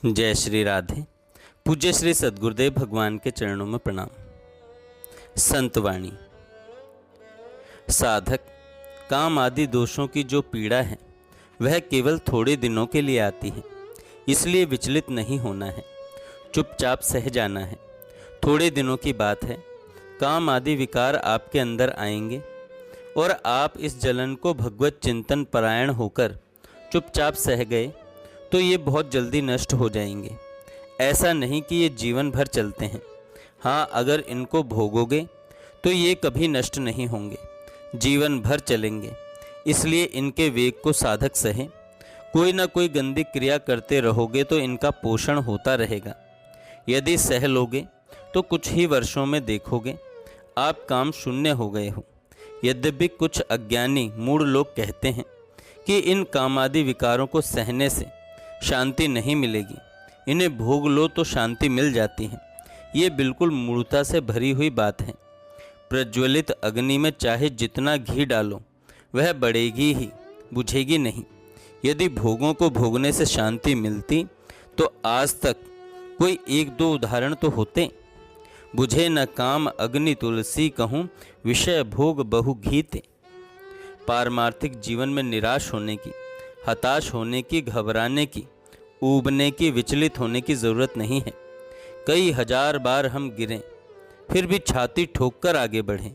जय श्री राधे। पूज्य श्री सद्गुरुदेव भगवान के चरणों में प्रणाम। संतवाणी। साधक, काम आदि दोषों की जो पीड़ा है वह केवल थोड़े दिनों के लिए आती है, इसलिए विचलित नहीं होना है, चुपचाप सह जाना है। थोड़े दिनों की बात है, काम आदि विकार आपके अंदर आएंगे और आप इस जलन को भगवत चिंतन परायण होकर चुपचाप सह गए तो ये बहुत जल्दी नष्ट हो जाएंगे। ऐसा नहीं कि ये जीवन भर चलते हैं। हाँ, अगर इनको भोगोगे तो ये कभी नष्ट नहीं होंगे, जीवन भर चलेंगे। इसलिए इनके वेग को साधक सहे। कोई ना कोई गंदी क्रिया करते रहोगे तो इनका पोषण होता रहेगा। यदि सह लोगे तो कुछ ही वर्षों में देखोगे आप काम शून्य हो गए हो। यद्यपि कुछ अज्ञानी मूढ़ लोग कहते हैं कि इन कामादि विकारों को सहने से शांति नहीं मिलेगी, इन्हें भोग लो तो शांति मिल जाती है। ये बिल्कुल मूढ़ता से भरी हुई बात है। प्रज्वलित अग्नि में चाहे जितना घी डालो वह बढ़ेगी ही, बुझेगी नहीं। यदि भोगों को भोगने से शांति मिलती तो आज तक कोई एक दो उदाहरण तो होते। बुझे न काम अग्नि तुलसी कहूँ, विषय भोग बहु घीते। पारमार्थिक जीवन में निराश होने की, हताश होने की, घबराने की, ऊबने की, विचलित होने की ज़रूरत नहीं है। कई हजार बार हम गिरें फिर भी छाती ठोक कर आगे बढ़ें।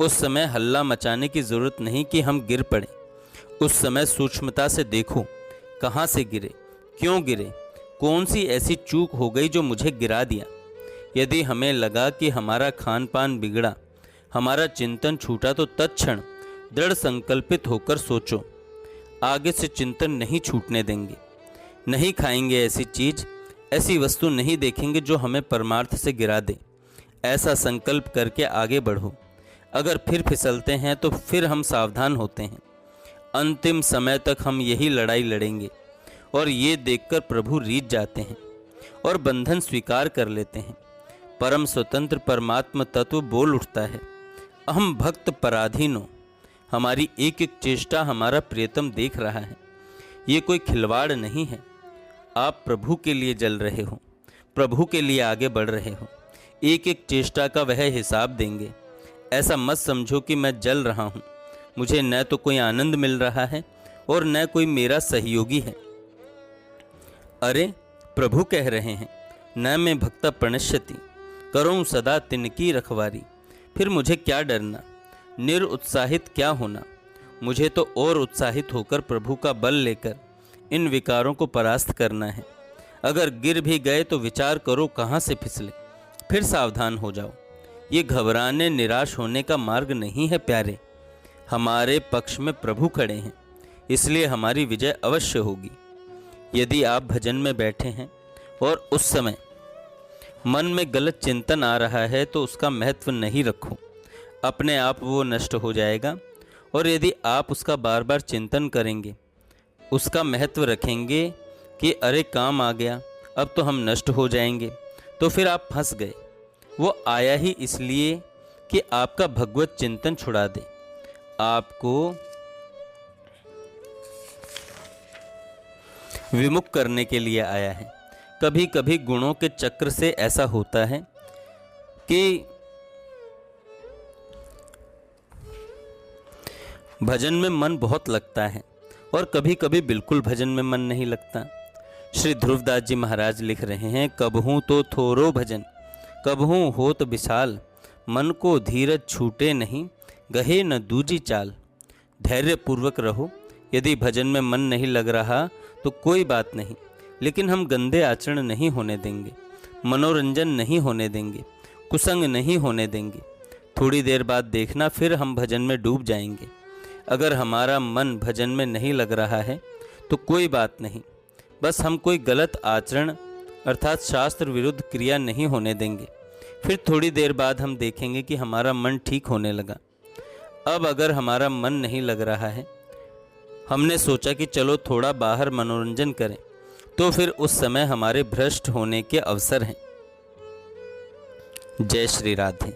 उस समय हल्ला मचाने की ज़रूरत नहीं कि हम गिर पड़े। उस समय सूक्ष्मता से देखो कहाँ से गिरे, क्यों गिरे, कौन सी ऐसी चूक हो गई जो मुझे गिरा दिया। यदि हमें लगा कि हमारा खान पान बिगड़ा, हमारा चिंतन छूटा, तो तत्क्षण दृढ़ संकल्पित होकर सोचो, आगे से चिंतन नहीं छूटने देंगे। नहीं खाएंगे ऐसी चीज़, ऐसी वस्तु नहीं देखेंगे जो हमें परमार्थ से गिरा दे। ऐसा संकल्प करके आगे बढ़ो। अगर फिर फिसलते हैं तो फिर हम सावधान होते हैं। अंतिम समय तक हम यही लड़ाई लड़ेंगे और ये देखकर प्रभु रीझ जाते हैं और बंधन स्वीकार कर लेते हैं। परम स्वतंत्र परमात्मा तत्व बोल उठता है, अहम भक्त पराधीनो। हमारी एक एक चेष्टा हमारा प्रियतम देख रहा है। ये कोई खिलवाड़ नहीं है। आप प्रभु के लिए जल रहे हो, प्रभु के लिए आगे बढ़ रहे हो। एक एक चेष्टा का वह हिसाब देंगे। ऐसा मत समझो कि मैं जल रहा हूँ, मुझे न तो कोई आनंद मिल रहा है और न कोई मेरा सहयोगी है। अरे प्रभु कह रहे हैं, न मैं भक्ता प्रणश्यति, करूँ सदा तिनकी रखवारी। फिर मुझे क्या डरना, निरुत्साहित क्या होना। मुझे तो और उत्साहित होकर प्रभु का बल लेकर इन विकारों को परास्त करना है। अगर गिर भी गए तो विचार करो कहाँ से फिसले, फिर सावधान हो जाओ। ये घबराने निराश होने का मार्ग नहीं है प्यारे। हमारे पक्ष में प्रभु खड़े हैं, इसलिए हमारी विजय अवश्य होगी। यदि आप भजन में बैठे हैं और उस समय मन में गलत चिंतन आ रहा है तो उसका महत्व नहीं रखो, अपने आप वो नष्ट हो जाएगा। और यदि आप उसका बार बार चिंतन करेंगे, उसका महत्व रखेंगे कि अरे काम आ गया, अब तो हम नष्ट हो जाएंगे, तो फिर आप फंस गए। वो आया ही इसलिए कि आपका भगवत चिंतन छुड़ा दे, आपको विमुख करने के लिए आया है। कभी कभी गुणों के चक्र से ऐसा होता है कि भजन में मन बहुत लगता है और कभी कभी बिल्कुल भजन में मन नहीं लगता। श्री ध्रुवदास जी महाराज लिख रहे हैं, कबहूँ तो थोरो भजन, कबहूँ होत विशाल, मन को धीरज छूटे नहीं, गहे न दूजी चाल। धैर्य पूर्वक रहो। यदि भजन में मन नहीं लग रहा तो कोई बात नहीं, लेकिन हम गंदे आचरण नहीं होने देंगे, मनोरंजन नहीं होने देंगे, कुसंग नहीं होने देंगे। थोड़ी देर बाद देखना फिर हम भजन में डूब जाएंगे। अगर हमारा मन भजन में नहीं लग रहा है तो कोई बात नहीं, बस हम कोई गलत आचरण अर्थात शास्त्र विरुद्ध क्रिया नहीं होने देंगे। फिर थोड़ी देर बाद हम देखेंगे कि हमारा मन ठीक होने लगा। अब अगर हमारा मन नहीं लग रहा है, हमने सोचा कि चलो थोड़ा बाहर मनोरंजन करें, तो फिर उस समय हमारे भ्रष्ट होने के अवसर हैं। जय श्री राधे।